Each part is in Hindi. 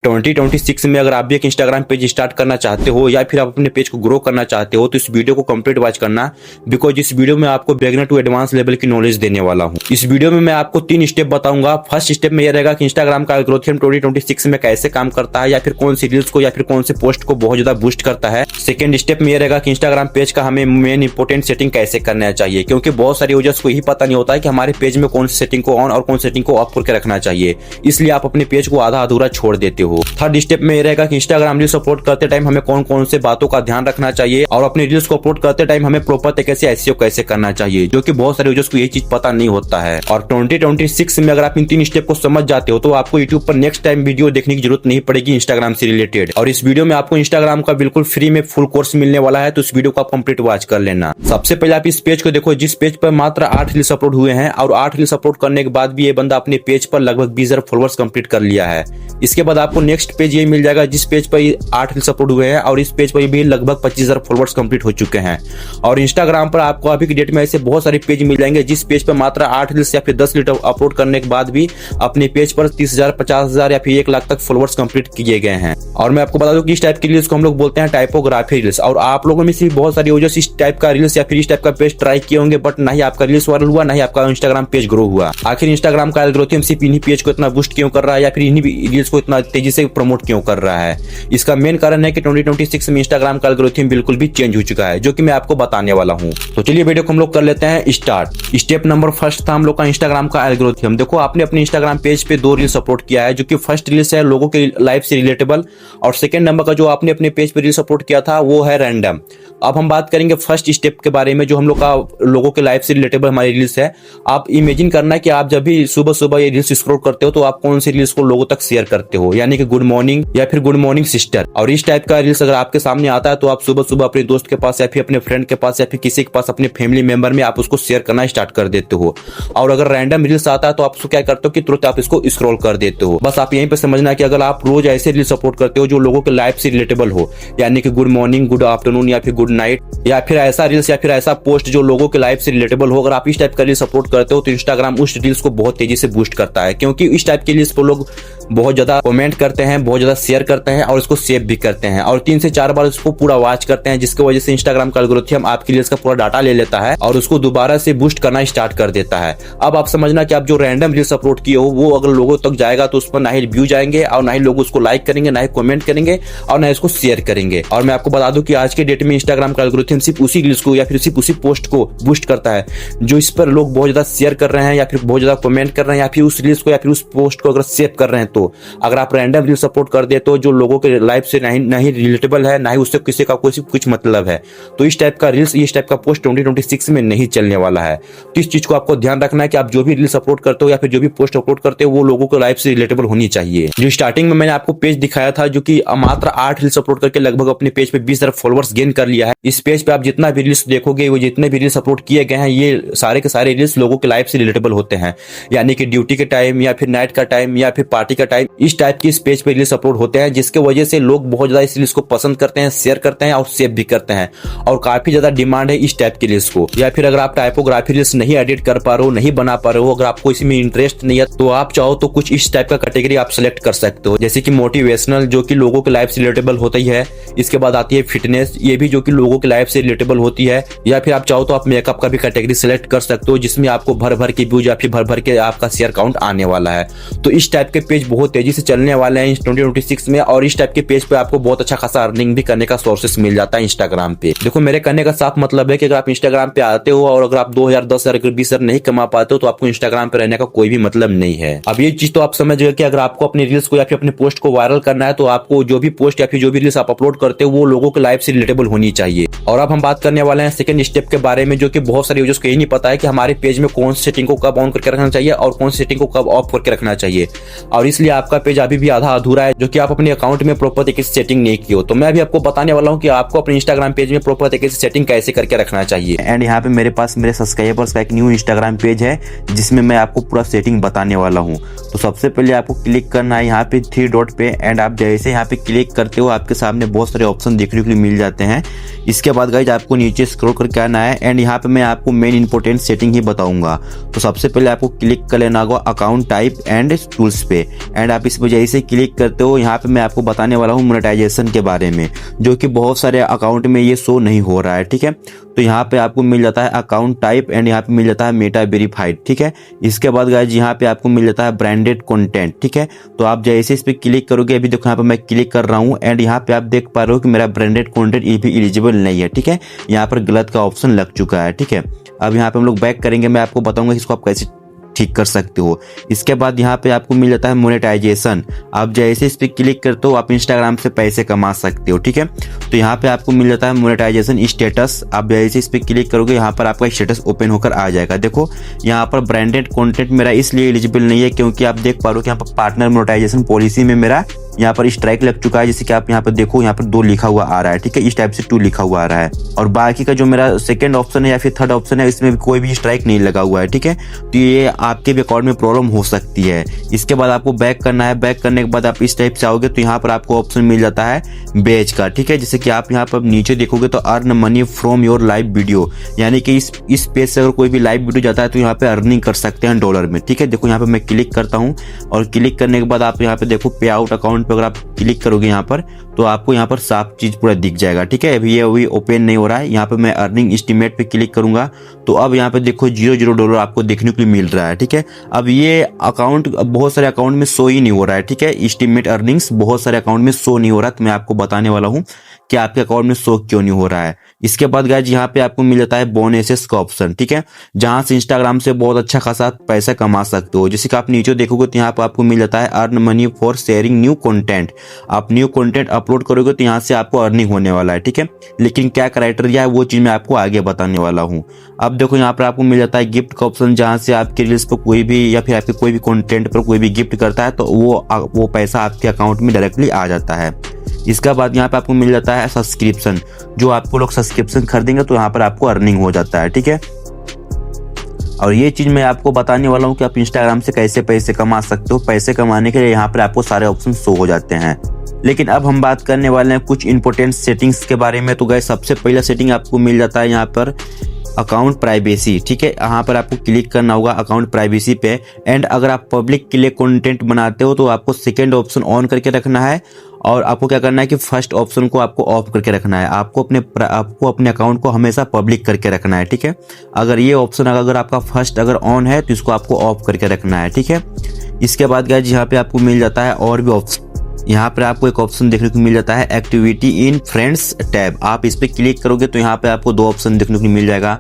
2026 में अगर आप भी एक इंस्टाग्राम पेज स्टार्ट करना चाहते हो या फिर आप अपने पेज को ग्रो करना चाहते हो तो इस वीडियो को कंप्लीट वॉच करना, बिकॉज इस वीडियो में आपको बिगिनर टू एडवांस लेवल की नॉलेज देने वाला हूं। इस वीडियो में मैं आपको 3 स्टेप बताऊंगा। फर्स्ट स्टेप में यह रहेगा कि इंस्टाग्राम का एल्गोरिथम 2026 में कैसे काम करता है या फिर कौन सी रील्स को या फिर कौन से पोस्ट को बहुत ज्यादा बूस्ट करता है। सेकंड स्टेप में यह रहेगा कि इंस्टाग्राम पेज का हमें मेन इंपोर्टेंट सेटिंग कैसे करना चाहिए, क्योंकि बहुत सारे यूजर्स को यही पता नहीं होता है कि हमारे पेज में कौन सी सेटिंग को ऑन और कौन सी सेटिंग को ऑफ करके रखना चाहिए, इसलिए आप अपने पेज को आधा अधूरा छोड़ देते हो। थर्ड स्टेप में यह रहेगा कि इंस्टाग्राम रील्स अपलोड करते टाइम हमें कौन कौन से बातों का ध्यान रखना चाहिए और अपने रील्स को अपलोड करते टाइम हमें प्रॉपर तरीके से एसईओ कैसे करना चाहिए, जो कि बहुत सारे यूजर्स को ये चीज पता नहीं होता है। और 2026 में अगर आप इन 3 स्टेप को समझ जाते हो तो आपको यूट्यूब पर नेक्स्ट टाइम वीडियो देखने की जरूरत नहीं पड़ेगी इंस्टाग्राम से रिलेटेड। और इस वीडियो में आपको इंस्टाग्राम का बिल्कुल फ्री में फुल कोर्स मिलने वाला है, तो इस वीडियो को आप कंप्लीट वॉच कर लेना। सबसे पहले आप इस पेज को देखो, जिस पेज पर मात्र 8 रील्स अपलोड हुए हैं और 8 रील्स अपलोड करने के बाद भी ये बंदा अपने पेज पर लगभग 20,000 फॉलोअर्स कंप्लीट कर लिया है। इसके बाद आपको नेक्स्ट पेज ये मिल जाएगा जिस पेज पर 8 रील्स अपलोड हुए हैं और इस पेज पर भी लगभग 25,000 फॉलोअर्स कंप्लीट हो चुके हैं। और इंस्टाग्राम पर आपको अभी की डेट में ऐसे बहुत सारे पेज मिल जाएंगे जिस पेज पर मात्र 8 रील्स या फिर 10 रील्स अपलोड करने के बाद भी अपने पेज पर 30,000, 50,000 या फिर 1 लाख तक फॉलोअर्स कंप्लीट किए गए हैं। और मैं आपको बता दूं कि इस टाइप की रील्स को हम लोग बोलते हैं टाइपोग्राफी रील्स। और आप लोगों में से बहुत सारे यूजर्स इस टाइप का रील्स या फिर इस टाइप का पेज ट्राई किए होंगे, बट ना ही आपका रील्स वायरल हुआ, ना ही आपका इंस्टाग्राम पेज ग्रो हुआ। आखिर इंस्टाग्राम का एल्गोरिथम सिर्फ इन्हीं पेज को इतना बूस्ट क्यों कर रहा है या फिर इन्हीं रील्स को इतना तेजी से प्रमोट क्यों कर रहा है? इसका मेन कारण है कि 2026 में इंस्टाग्राम का एल्गोरिथम बिल्कुल भी चेंज हो चुका है, जो कि मैं आपको बताने वाला हूं। तो चलिए वीडियो को हम लोग कर लेते हैं स्टार्ट। स्टेप नंबर फर्स्ट था हम लोग का इंस्टाग्राम का एल्गोरिथम। देखो, आपने अपने इंस्टाग्राम पेज पे 2 रील्स अपलोड किया है, जो कि फर्स्ट रील्स है लोगों के लाइफ से रिलेटेबल, और सेकंड नंबर का जो आपने अपने पेज पे रील्स अपलोड किया था वो है रैंडम। अब हम बात करेंगे फर्स्ट स्टेप के बारे में, जो हम लोग का लोगों के लाइफ से रिलेटेबल हमारी रील्स है। आप इमेजिन करना है कि आप जब भी सुबह सुबह ये रील्स स्क्रॉल करते हो तो आप कौन सी रील्स को लोगों तक शेयर करते हो, यानी कि गुड मॉर्निंग या फिर गुड मॉर्निंग सिस्टर। और इस टाइप का रील्स अगर आपके सामने आता है तो आप सुबह सुबह अपने दोस्त के पास या फिर अपने फ्रेंड के पास या फिर किसी के पास, अपने फैमिली मेंबर में आप उसको शेयर करना स्टार्ट कर देते हो। और अगर रैंडम रील्स आता है तो आप उसको क्या करते हो कि तुरंत आप इसको स्क्रॉल कर देते हो। बस आप यहीं पे समझना कि अगर आप रोज ऐसे रील्स अपलोड करते हो जो लोगों के लाइफ से रिलेटेबल हो, यानी कि गुड मॉर्निंग, गुड आफ्टरनून या फिर गुड नाइट, या फिर ऐसा रील्स या फिर ऐसा पोस्ट जो लोगों के लाइफ से रिलेटेबल हो, अगर आप इस टाइप का रील्स अपलोड करते हो तो इंस्टाग्राम उस रील्स को बहुत तेजी से बूस्ट करता है, क्योंकि इस टाइप के रील्स पर लोग बहुत ज्यादा कमेंट करते हैं, बहुत ज्यादा शेयर करते हैं और इसको सेव भी करते हैं और 3 से 4 बार इसको पूरा वॉच करते हैं, जिसकी वजह से इंस्टाग्राम का एल्गोरिथम आपकी रील्स का पूरा डाटा ले लेता है और उसको दोबारा से बूस्ट करना स्टार्ट कर देता है। अब आप समझना कि आप जो रैंडम रील्स अपलोड किए हो वो अगर लोगों तक जाएगा तो उस पर ना ही व्यू जाएंगे और ना ही लोग उसको लाइक करेंगे, ना ही कमेंट करेंगे और ना इसको शेयर करेंगे। और मैं आपको बता दूं कि आज के डेट में इंस्टाग्राम का एल्गोरिथम सिर्फ उसी रील्स को या फिर सिर्फ उसी पोस्ट को बूस्ट करता है जो इस पर लोग बहुत ज्यादा शेयर कर रहे हैं या फिर बहुत ज्यादा कमेंट कर रहे हैं या फिर उस रील्स को या फिर उस पोस्ट को अगर सेव कर रहे हैं। तो अगर आप रैंडम रील्स अपलोड कर दे तो जो लोगों के लाइफ से नहीं रिलेटेबल है, ना ही उससे किसी का कोई कुछ मतलब है, तो इस टाइप का रील्स, इस टाइप का पोस्ट 2026 में नहीं चलने वाला है। तो इस चीज को आपको ध्यान रखना है कि आप जो भी रील्स अपलोड करते हो या फिर जो भी पोस्ट अपलोड करते हो वो लोगों के लाइफ से रिलेटेबल होनी चाहिए। जो स्टार्टिंग में मैंने आपको पेज दिखाया था जो कि मात्र 8 रील्स अपलोड करके लगभग अपने पेज पे 20,000 फॉलोअर्स गेन कर लिया है। इस पेज पे आप जितना भी रील्स देखोगे, वो जितने भी रील्स अपलोड किए गए हैं, ये सारे के सारे रील्स लोगों के लाइफ से रिलेटेबल होते हैं, यानी कि ड्यूटी के टाइम या फिर नाइट का टाइम या फिर पार्टी का टाइम, इस टाइप की इस पेज पे रील्स अपलोड होते हैं, जिसके वजह से लोग बहुत ज्यादा इस रील्स को पसंद करते हैं, शेयर करते हैं और सेव भी करते हैं और काफी ज्यादा डिमांड है इस टाइप की रील्स को। या फिर अगर आप टाइपोग्राफी रील्स नहीं एडिट कर पा रहे हो, नहीं बना पा रहे हो, अगर आपको इसमें इंटरेस्ट नहीं है तो आप चाहो तो कुछ इस टाइप का कैटेगरी आप सेलेक्ट कर सकते हो, जैसे कि मोटिवेशनल, जो कि लोगों के लाइफ से रिलेटेबल होता ही है। इसके बाद आती है फिटनेस, ये भी जो कि लोगों के लाइफ से रिलेटेबल होती है। या फिर आप चाहो तो आप मेकअप का भी कैटेगरी सेलेक्ट कर सकते हो, जिसमें आपको भर भर के व्यूज या फिर भर भर के आपका शेयर काउंट आने वाला है। तो इस टाइप के पेज बहुत तेजी से चलने वाले हैं 2026 में, और इस टाइप के पेज पे आपको बहुत अच्छा खासा अर्निंग भी करने का सोर्सेस मिल जाता है इंस्टाग्राम पे। देखो, मेरे कहने का साफ मतलब है कि अगर आप इंस्टाग्राम पे आते हो और अगर आप 2,000, 10,000, 20,000 नहीं कमा पाते हो तो आपको इंस्टाग्राम पे रहने का कोई भी मतलब नहीं है। अब ये चीज तो आप समझ गए कि अगर आपको अपनी रील्स को या फिर अपने पोस्ट को वायरल करना है तो आपको जो भी पोस्ट या फिर जो भी रील्स आप अपलोड करते हो वो लोगों के लाइफ से रिलेटेबल होनी चाहिए। और अब हम बात करने वाले हैं सेकंड स्टेप के बारे में, जो कि बहुत सारे यूजर्स को यही नहीं पता है कि हमारे पेज में कौन सी सेटिंग को कब ऑन करके रखना चाहिए और कौन सी सेटिंग को कब ऑफ करके रखना चाहिए, और इसलिए आपका पेज अभी भी आधा अधूरा है, जो कि आप अपने अकाउंट में प्रॉपर तरीके से सेटिंग नहीं की हो। तो मैं अभी आपको बताने वाला हूं कि आपको अपने इंस्टाग्राम पेज में प्रॉपर तरीके से सेटिंग कैसे करके रखना चाहिए। एंड यहाँ पे मेरे पास मेरे सब्सक्राइबर्स का एक न्यू इंस्टाग्राम पेज है जिसमें मैं आपको पूरा सेटिंग बताने वाला हूँ। तो सबसे पहले आपको क्लिक करना है यहाँ पे 3 डॉट पे, एंड आप जैसे यहाँ पे क्लिक करते हो आपके सामने बहुत सारे ऑप्शन देखने के लिए मिल जाते हैं। इसके बाद गाइज आपको नीचे स्क्रॉल करके आना है एंड यहाँ पे मैं आपको मेन इंपोर्टेंट सेटिंग ही बताऊंगा। तो सबसे पहले आपको क्लिक कर लेना होगा अकाउंट टाइप एंड टूल्स पे, एंड आप इस पर जैसे क्लिक करते हो, यहाँ पे मैं आपको बताने वाला हूँ मोनेटाइजेशन के बारे में, जो कि बहुत सारे अकाउंट में ये शो नहीं हो रहा है। ठीक है, तो यहाँ पे आपको मिल जाता है अकाउंट टाइप एंड यहाँ पे मिल जाता है मेटा वेरीफाइड। ठीक है, इसके बाद गाइज यहाँ पे आपको मिल जाता है ब्रांडेड कंटेंट। ठीक है, तो आप जैसे इस पे क्लिक करोगे, अभी देखो यहाँ पे मैं क्लिक कर रहा हूँ एंड यहाँ पे आप देख पा रहे हो कि मेरा ब्रांडेड कंटेंट ये भी एलिजिबल नहीं है। ठीक है, यहाँ पर गलत का ऑप्शन लग चुका है। ठीक है, अब यहाँ पे हम लोग बैक करेंगे, मैं आपको बताऊंगा इसको आप कैसे ठीक कर सकते हो। इसके बाद यहाँ पे आपको मिल जाता है मोनेटाइजेशन। आप जैसे इस पे क्लिक करते हो आप इंस्टाग्राम से पैसे कमा सकते हो। ठीक है, तो यहाँ पे आपको मिल जाता है मोनेटाइजेशन स्टेटस। आप जैसे इस पे क्लिक करोगे, यहाँ पर आपका स्टेटस ओपन होकर आ जाएगा। देखो यहाँ पर ब्रांडेड कंटेंट मेरा इसलिए एलिजिबल नहीं है क्योंकि आप देख पा रहे हो कि यहाँ पर पार्टनर मोनेटाइजेशन पॉलिसी में मेरा यहाँ पर स्ट्राइक लग चुका है। जैसे कि आप यहाँ पर देखो, यहाँ पर 2 लिखा हुआ आ रहा है। ठीक है, इस टाइप से 2 लिखा हुआ आ रहा है और बाकी का जो मेरा सेकंड ऑप्शन है या फिर थर्ड ऑप्शन है, इसमें भी कोई भी स्ट्राइक नहीं लगा हुआ है। ठीक है, तो ये आपके भी अकाउंट में प्रॉब्लम हो सकती है। इसके बाद आपको बैक करना है। बैक करने के बाद आप इस टाइप से आओगे तो यहाँ पर आपको ऑप्शन मिल जाता है बेच का। ठीक है, जैसे कि आप यहाँ पर नीचे देखोगे तो earn money from your live video, यानी कि इस पेज से अगर कोई भी लाइव वीडियो जाता है तो यहाँ पे अर्निंग कर सकते हैं डॉलर में। ठीक है, देखो यहाँ पे मैं क्लिक करता हूँ और क्लिक करने के बाद आप यहाँ पे देखो पे आउट अकाउंट पे अगर आप क्लिक करोगे यहाँ पर तो आपको यहाँ पर साफ चीज पूरा दिख जाएगा। ठीक है, अभी ये ओपन नहीं हो रहा है। यहाँ पे मैं अर्निंग एस्टीमेट पे क्लिक करूंगा तो अब यहाँ पे देखो $0 आपको देखने को मिल रहा है। ठीक है, अब ये अकाउंट बहुत सारे अकाउंट में शो ही नहीं हो रहा है। ठीक है, एस्टीमेट अर्निंग्स बहुत सारे अकाउंट में शो नहीं हो रहा, तो मैं आपको बताने वाला हूँ कि आपके अकाउंट में शो क्यों नहीं हो रहा है। इसके बाद गाइज यहाँ पे आपको मिल जाता है बोनसेस का ऑप्शन। ठीक है, जहां से इंस्टाग्राम से बहुत अच्छा खासा पैसा कमा सकते हो। जैसे कि आप नीचे देखोगे तो यहाँ पे आपको मिल जाता है earn money for sharing new content. आप न्यू कंटेंट अपलोड करोगे तो यहाँ से आपको अर्निंग होने वाला है। ठीक है, लेकिन क्या क्राइटेरिया है वो चीज मैं आपको आगे बताने वाला हूँ। अब देखो यहाँ पर आपको मिल जाता है गिफ्ट का ऑप्शन, जहां से आपके रील्स पर कोई भी या फिर आपके कोई भी कंटेंट पर कोई भी गिफ्ट करता है तो वो पैसा आपके अकाउंट में डायरेक्टली आ जाता है। इसके बाद यहाँ पे आपको मिल जाता है सब्सक्रिप्शन, जो आपको लोग सब्सक्रिप्शन खरीदेंगे तो यहाँ पर आपको अर्निंग हो जाता है। ठीक है, और ये चीज मैं आपको बताने वाला हूँ कि आप इंस्टाग्राम से कैसे पैसे कमा सकते हो। पैसे कमाने के लिए यहाँ पर आपको सारे ऑप्शन शो हो जाते हैं। लेकिन अब हम बात करने वाले हैं कुछ इंपॉर्टेंट सेटिंग्स के बारे में। तो गाइस सबसे पहला सेटिंग आपको मिल जाता है यहाँ पर अकाउंट प्राइवेसी। ठीक है, यहाँ पर आपको क्लिक करना होगा अकाउंट प्राइवेसी पे। एंड अगर आप पब्लिक के लिए कंटेंट बनाते हो तो आपको सेकंड ऑप्शन ऑन करके रखना है और आपको क्या करना है कि फर्स्ट ऑप्शन को आपको ऑफ करके रखना है। आपको अपने अकाउंट को हमेशा पब्लिक करके रखना है। ठीक है, अगर ये ऑप्शन अगर आपका फर्स्ट अगर ऑन है तो इसको आपको ऑफ करके रखना है। ठीक है, इसके बाद गाइस यहाँ पे आपको मिल जाता है और भी ऑप्शन। यहाँ पर आपको एक ऑप्शन देखने को मिल जाता है एक्टिविटी इन फ्रेंड्स टैब। आप इस पे क्लिक करोगे तो यहाँ पे आपको 2 ऑप्शन देखने को मिल जाएगा,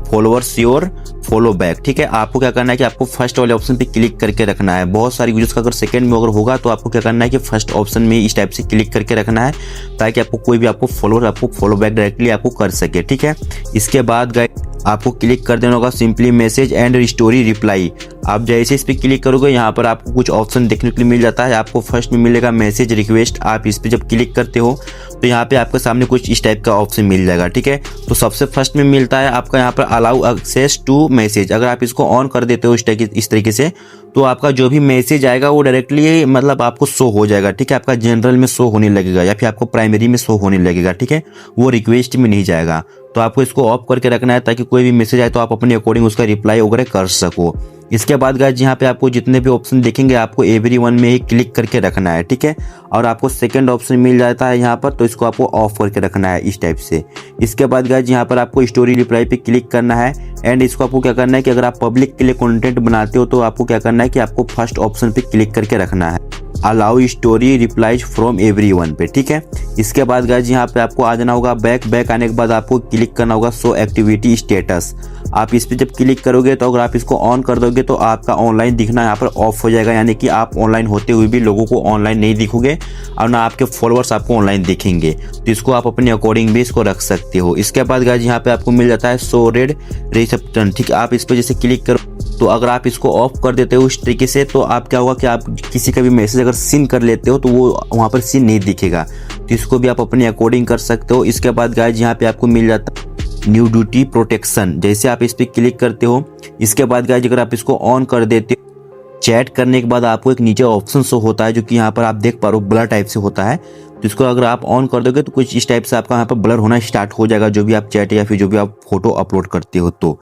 फॉलोअर्स योर फॉलो बैक। ठीक है, आपको क्या करना है कि आपको फर्स्ट वाले ऑप्शन पे क्लिक करके रखना है। बहुत सारी यूजर्स का अगर सेकंड में अगर होगा तो आपको क्या करना है कि फर्स्ट ऑप्शन में इस टाइप से क्लिक करके रखना है ताकि आपको कोई भी आपको फॉलोअर आपको फॉलो बैक डायरेक्टली आपको कर सके। ठीक है, इसके बाद गाइस आपको क्लिक कर देना होगा simply message and story reply. आप जैसे इस पे क्लिक करोगे यहाँ पर आपको कुछ ऑप्शन देखने के लिए मिल जाता है। आपको फर्स्ट में मिलेगा मैसेज रिक्वेस्ट। आप इस पे जब क्लिक करते हो तो यहाँ पे आपके सामने कुछ इस टाइप का ऑप्शन मिल जाएगा। ठीक है, तो सबसे फर्स्ट में मिलता है आपका यहाँ पर अलाउ एक्सेस टू मैसेज। अगर आप इसको ऑन कर देते हो इस तरीके से तो आपका जो भी मैसेज आएगा वो डायरेक्टली मतलब आपको शो हो जाएगा। ठीक है, आपका जनरल में शो होने लगेगा या फिर आपको प्राइमरी में शो होने लगेगा। ठीक है, वो रिक्वेस्ट में नहीं जाएगा। तो आपको इसको ऑफ करके रखना है ताकि कोई भी मैसेज आए तो आप अपने अकॉर्डिंग उसका रिप्लाई वगैरह कर सको। इसके बाद गाइस यहाँ पे आपको जितने भी ऑप्शन दिखेंगे आपको एवरीवन में ही क्लिक करके रखना है। ठीक है, और आपको सेकंड ऑप्शन मिल जाता है यहाँ पर तो इसको आपको ऑफ करके रखना है इस टाइप से। इसके बाद गाइस यहाँ पर आपको स्टोरी रिप्लाई पे क्लिक करना है एंड इसको आपको क्या करना है कि अगर आप पब्लिक के लिए कंटेंट बनाते हो तो आपको क्या करना है कि आपको फर्स्ट ऑप्शन पे क्लिक करके रखना है allow story replies from everyone पे। ठीक है, इसके बाद गाइस यहाँ पे आपको आ जाना होगा बैक आने के बाद आपको क्लिक करना होगा शो एक्टिविटी स्टेटस। आप इस पे जब क्लिक करोगे तो अगर आप इसको ऑन कर दोगे तो आपका ऑनलाइन दिखना यहाँ पर ऑफ हो जाएगा, यानी कि आप ऑनलाइन होते हुए भी लोगों को ऑनलाइन नहीं दिखोगे और ना आपके फॉलोअर्स आपको ऑनलाइन दिखेंगे। तो इसको आप अपने अकॉर्डिंग भी इसको रख सकते हो। इसके बाद गाइस यहाँ पे आपको मिल जाता है शो रेड रिसेप्शन। ठीक है, आप इस पे जैसे क्लिक करो तो अगर आप इसको ऑफ कर देते हो इस तरीके से तो आप क्या होगा कि आप किसी का भी मैसेज अगर सीन कर लेते हो तो वो वहाँ पर सीन नहीं दिखेगा। तो इसको भी आप अपने अकॉर्डिंग कर सकते हो। इसके बाद गाइस यहाँ पे आपको मिल जाता है न्यू ड्यूटी प्रोटेक्शन। जैसे आप इस पे क्लिक करते हो इसके बाद गाइस अगर आप इसको ऑन कर देते हो चैट करने के बाद आपको एक नीचे ऑप्शन शो होता है जो कि यहाँ पर आप देख पा रहे हो ब्लर टाइप से होता है। तो इसको अगर आप ऑन कर दोगे तो कुछ इस टाइप से आपका यहाँ पर ब्लर होना स्टार्ट हो जाएगा जो भी आप चैट या फिर जो भी आप फोटो अपलोड करते हो। तो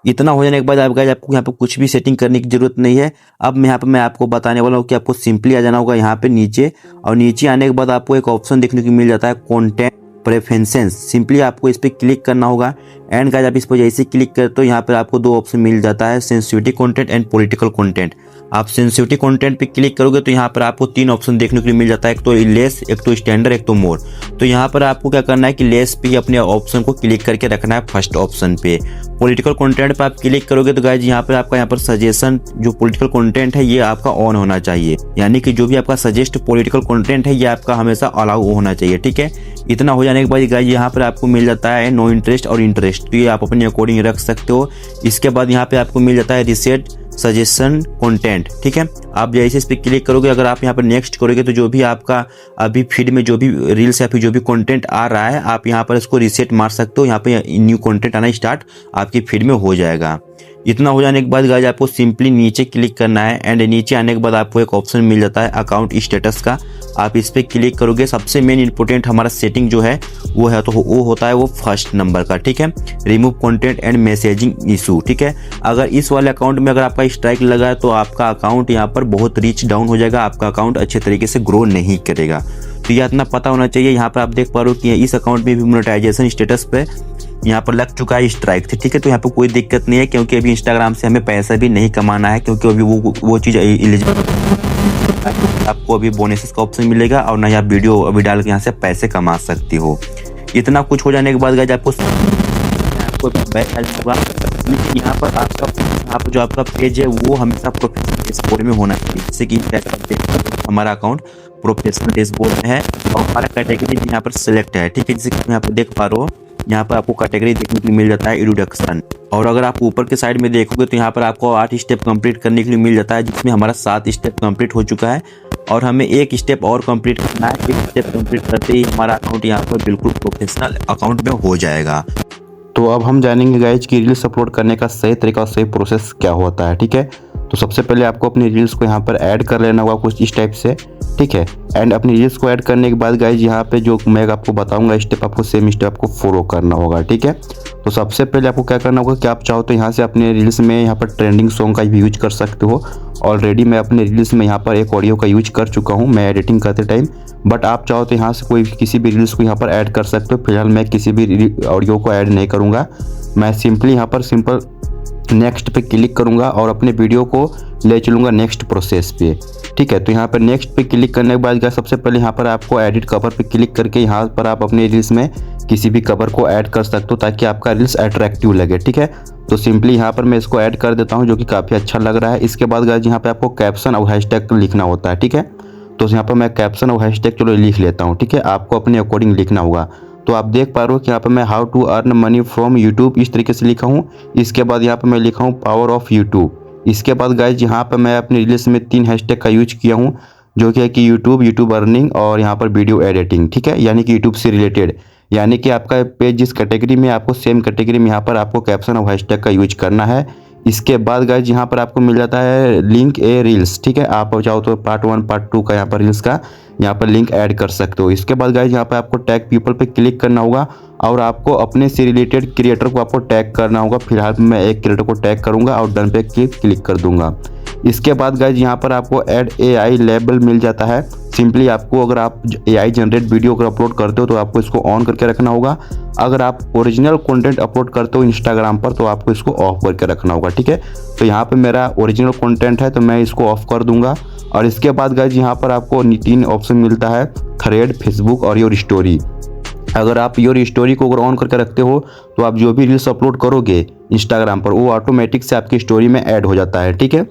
इतना हो जाने के बाद गाइस आपको यहाँ पे कुछ भी सेटिंग करने की जरूरत नहीं है। अब यहाँ पे मैं आपको बताने वाला हूँ कि आपको सिंपली आ जाना होगा यहाँ पे नीचे, और नीचे आने के बाद आपको एक ऑप्शन देखने को मिल जाता है कंटेंट प्रेफरेंसेस। सिंपली आपको इस पर क्लिक करना होगा एंड गाइस आप इस पर जैसे क्लिक करते हो यहाँ पर आपको दो ऑप्शन मिल जाता है, sensitive content and political content. आप सेंसिटिव कंटेंट पे क्लिक करोगे तो यहाँ पर आपको तीन ऑप्शन देखने को मिल जाता है, एक तो लेस, एक तो स्टैंडर्ड, एक तो मोर। तो यहाँ पर आपको क्या करना है कि लेस पे अपने ऑप्शन को क्लिक करके रखना है फर्स्ट ऑप्शन पे। पॉलिटिकल कंटेंट पे आप क्लिक करोगे तो गाइज यहाँ पर आपका यहाँ पर सजेशन जो पॉलिटिकल कंटेंट है ये आपका ऑन होना चाहिए, यानी कि जो भी आपका सजेस्ट पॉलिटिकल कंटेंट है ये आपका हमेशा अलाउ होना चाहिए, ठीक है। इतना हो जाने के बाद गाइज यहाँ पर आपको मिल जाता है नो इंटरेस्ट और इंटरेस्ट, तो ये आप अपने अकॉर्डिंग रख सकते हो। इसके बाद यहाँ पे आपको मिल जाता है रिसेट सजेशन कंटेंट, ठीक है। आप जैसे इस पर क्लिक करोगे, अगर आप यहाँ पर नेक्स्ट करोगे तो जो भी आपका अभी फीड में जो भी रील्स या फिर जो भी कंटेंट आ रहा है आप यहाँ पर इसको रिसेट मार सकते हो, यहाँ पे न्यू कंटेंट आना स्टार्ट आपकी फीड में हो जाएगा। इतना हो जाने के बाद गाइस आपको सिंपली नीचे क्लिक करना है एंड नीचे आने के बाद आपको एक ऑप्शन मिल जाता है अकाउंट स्टेटस का। आप इस पर क्लिक करोगे, सबसे मेन इंपॉर्टेंट हमारा सेटिंग जो है वो है तो वो होता है वो फर्स्ट नंबर का, ठीक है, remove content and messaging issue, ठीक है। अगर इस वाले अकाउंट में अगर आपका स्ट्राइक लगा है तो आपका अकाउंट यहाँ पर बहुत रीच डाउन हो जाएगा, आपका अकाउंट अच्छे तरीके से ग्रो नहीं करेगा। तो ये इतना पता होना चाहिए। यहाँ पर आप देख पा रहे हो कि इस अकाउंट में भी मोनेटाइजेशन स्टेटस पे यहाँ पर लग चुका है स्ट्राइक, ठीक है। तो यहाँ पर कोई दिक्कत नहीं है क्योंकि अभी इंस्टाग्राम से हमें पैसा भी नहीं कमाना है, क्योंकि अभी वो चीज़ एलिजिबल, आपको अभी बोनसेस का ऑप्शन मिलेगा और ना आप वीडियो अभी डाल के यहाँ से पैसे कमा सकती हो। इतना कुछ हो जाने के बाद गाइस आपको बैक आ जाएगा। यहाँ पर आपका जो आपका पेज है वो हमेशा प्रोफेशनल डैशबोर्ड में होना चाहिए, जैसे कि हमारा अकाउंट प्रोफेशनल डैशबोर्ड में है और हमारा कैटेगरी यहाँ पर सिलेक्ट है, ठीक है। जैसे कि यहाँ पर देख पा रहे हो, यहाँ पर आपको कैटेगरी देखने के लिए मिल जाता है इंट्रोडक्शन, और अगर आप ऊपर के साइड में देखोगे तो यहाँ पर आपको 8 स्टेप कंप्लीट करने के लिए मिल जाता है, जिसमें हमारा 7 स्टेप कंप्लीट हो चुका है और हमें एक स्टेप और कंप्लीट करना है। एक स्टेप कंप्लीट करते ही हमारा अकाउंट यहाँ पर बिल्कुल प्रोफेशनल अकाउंट में हो जाएगा। तो अब हम जानेंगे गाइज कि रील्स अपलोड करने का सही तरीका और सही प्रोसेस क्या होता है, ठीक है। तो सबसे पहले आपको अपनी रील्स को यहाँ पर ऐड कर लेना होगा कुछ इस टाइप से, ठीक है। एंड अपनी रील्स को ऐड करने के बाद गाइज यहाँ पे जो मैं आपको बताऊंगा स्टेप, आपको सेम स्टेप आपको फॉलो करना होगा, ठीक है। तो सबसे पहले आपको क्या करना होगा कि आप चाहो तो यहाँ से अपने रील्स में यहाँ पर ट्रेंडिंग सॉन्ग का भी यूज कर सकते हो। ऑलरेडी मैं अपने रील्स में यहाँ पर एक ऑडियो का यूज कर चुका हूँ मैं एडिटिंग करते टाइम, बट आप चाहो तो यहाँ से कोई किसी भी रील्स को यहाँ पर ऐड कर सकते हो। फिलहाल मैं किसी भी ऑडियो को ऐड नहीं करूँगा, मैं सिंपली यहाँ पर सिंपल नेक्स्ट पे क्लिक करूंगा और अपने वीडियो को ले चलूंगा नेक्स्ट प्रोसेस पे, ठीक है। तो यहाँ पर नेक्स्ट पे क्लिक करने के बाद सबसे पहले यहाँ पर आपको एडिट कवर पे क्लिक करके यहाँ पर आप अपने रील्स में किसी भी कवर को ऐड कर सकते हो ताकि आपका रील्स अट्रैक्टिव लगे, ठीक है। तो सिंपली यहाँ पर मैं इसको ऐड कर देता हूँ जो कि काफ़ी अच्छा लग रहा है। इसके बाद गाइस यहाँ पे आपको कैप्शन और हैशटैग लिखना होता है, ठीक है। तो यहाँ पर मैं कैप्शन और हैशटैग चलो लिख लेता हूँ, ठीक है। आपको अपने अकॉर्डिंग लिखना होगा। तो आप देख पा रहे हो कि यहाँ पर मैं how to earn money from YouTube इस तरीके से लिखा हूँ। इसके बाद यहाँ पर मैं लिखा हूँ पावर ऑफ यूट्यूब। इसके बाद गाइज यहाँ पर मैं अपने रील्स में 3 हैशटैग का यूज किया हूँ जो कि है कि यूट्यूब अर्निंग और यहाँ पर वीडियो एडिटिंग, ठीक है, यानी कि यूट्यूब से रिलेटेड। यानी कि आपका पेज जिस कैटेगरी में आपको सेम कैटेगरी में यहाँ पर आपको कैप्शन और हैशटैग का यूज करना है। इसके बाद गाइज यहाँ पर आपको मिल जाता है लिंक ए रील्स, ठीक है। आप चाहो तो पार्ट 1 पार्ट 2 का यहाँ पर रील्स का यहाँ पर लिंक ऐड कर सकते हो। इसके बाद गाइज यहाँ पर आपको टैग पीपल पे क्लिक करना होगा और आपको अपने से रिलेटेड क्रिएटर को आपको टैग करना होगा। फिलहाल मैं एक क्रिएटर को टैग करूँगा और डन पे क्लिक कर दूंगा। इसके बाद गाइज यहाँ पर आपको ऐड AI लेबल मिल जाता है। सिंपली आपको अगर आप AI जनरेट वीडियो अगर अपलोड करते हो तो आपको इसको ऑन करके रखना होगा। अगर आप ओरिजिनल कंटेंट अपलोड करते हो इंस्टाग्राम पर तो आपको इसको ऑफ करके रखना होगा, ठीक है। तो यहाँ पे मेरा ओरिजिनल कंटेंट है तो मैं इसको ऑफ कर दूंगा। और इसके बाद गाइज यहाँ पर आपको 3 ऑप्शन मिलता है, थ्रेड, फेसबुक और योर स्टोरी। अगर आप योर स्टोरी को अगर ऑन करके रखते हो तो आप जो भी रील्स अपलोड करोगे इंस्टाग्राम पर वो ऑटोमेटिक से आपकी स्टोरी में ऐड हो जाता है, ठीक है।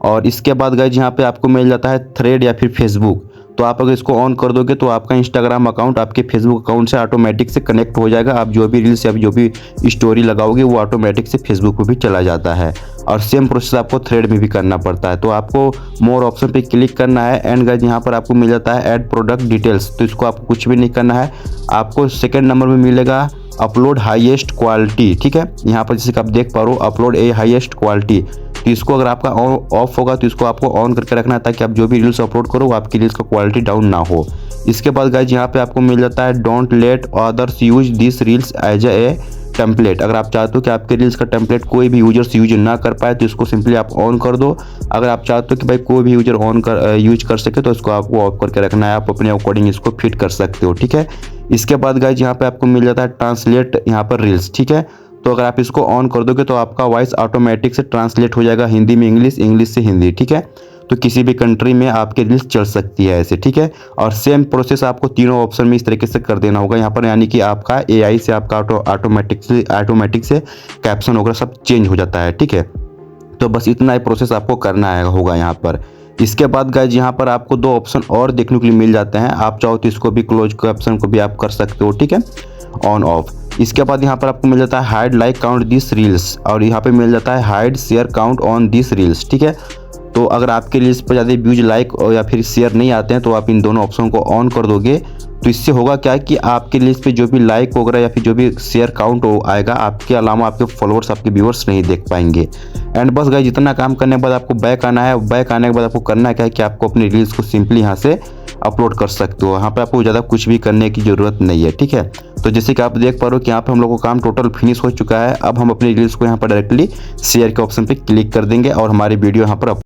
और इसके बाद गाइज यहाँ पे आपको मिल जाता है थ्रेड या फिर फेसबुक। तो आप अगर इसको ऑन कर दोगे तो आपका इंस्टाग्राम अकाउंट आपके फेसबुक अकाउंट से ऑटोमेटिक से कनेक्ट हो जाएगा। आप जो भी रील्स या जो भी स्टोरी लगाओगे वो ऑटोमेटिक से फेसबुक पे भी चला जाता है। और सेम प्रोसेस आपको थ्रेड में भी करना पड़ता है। तो आपको मोर ऑप्शन पे क्लिक करना है एंड गाइज यहाँ पर आपको मिल जाता है ऐड प्रोडक्ट डिटेल्स। तो इसको आपको कुछ भी नहीं करना है। आपको सेकेंड नंबर में मिलेगा अपलोड हाईएस्ट क्वालिटी, ठीक है। यहाँ पर जैसे कि आप देख पा रहे हो अपलोड ए हाईएस्ट क्वालिटी। तो इसको अगर आपका ऑफ होगा तो इसको आपको ऑन करके रखना है ताकि आप जो भी रील्स अपलोड करो आपकी रील्स का क्वालिटी डाउन ना हो। इसके बाद गाइज यहाँ पे आपको मिल जाता है don't let others use this reels as a template, अगर आप चाहते हो कि आपके रील्स का टेम्पलेट कोई भी यूजर्स यूज ना कर पाए तो इसको सिंपली आप ऑन कर दो। अगर आप चाहते हो कि भाई कोई भी यूजर यूज कर सके तो इसको आपको ऑफ करके रखना है, आप अपने अकॉर्डिंग इसको फिट कर सकते हो, ठीक है। इसके बाद गाइज यहाँ पे आपको मिल जाता है ट्रांसलेट यहाँ पर रील्स, ठीक है। तो अगर आप इसको ऑन कर दोगे तो आपका वॉइस ऑटोमेटिक से ट्रांसलेट हो जाएगा हिंदी में इंग्लिश, इंग्लिश से हिंदी, ठीक है। तो किसी भी कंट्री में आपके रील्स चल सकती है ऐसे, ठीक है। और सेम प्रोसेस आपको तीनों ऑप्शन में इस तरीके से कर देना होगा यहाँ पर, यानी कि आपका एआई से आपका ऑटोमेटिक से कैप्शन वगैरह सब चेंज हो जाता है, ठीक है। तो बस इतना ही प्रोसेस आपको करना होगा यहाँ पर। इसके बाद गाइज यहाँ पर आपको दो ऑप्शन और देखने के लिए मिल जाते हैं, आप चाहो तो इसको भी क्लोज कैप्शन को भी आप कर सकते हो, ठीक है, ऑन ऑफ। इसके बाद यहाँ पर आपको मिल जाता है hide like count this reels, और यहाँ पे मिल जाता है hide share count on this reels, ठीक है। तो अगर आपके रील्स पर ज़्यादा व्यूज, लाइक और या फिर शेयर नहीं आते हैं तो आप इन दोनों ऑप्शन को ऑन कर दोगे, तो इससे होगा क्या कि आपके रील्स पे जो भी लाइक वगैरह या फिर जो भी शेयर काउंट आएगा, आपके अलावा आपके फॉलोअर्स, आपके व्यूअर्स नहीं देख पाएंगे। एंड बस गाइस जितना काम करने के बाद आपको बैक आना है। बैक आने के बाद आपको करना क्या है कि आपको अपनी रील्स को सिंपली यहाँ से अपलोड कर सकते हो। यहाँ पे आपको ज़्यादा कुछ भी करने की ज़रूरत नहीं है, ठीक है। तो जैसे कि आप देख पा रहे हो कि यहाँ पे हम लोग का काम टोटल फिनिश हो चुका है। अब हम अपनी रील्स को यहाँ पर डायरेक्टली शेयर के ऑप्शन पे क्लिक कर देंगे और हमारी वीडियो यहाँ पर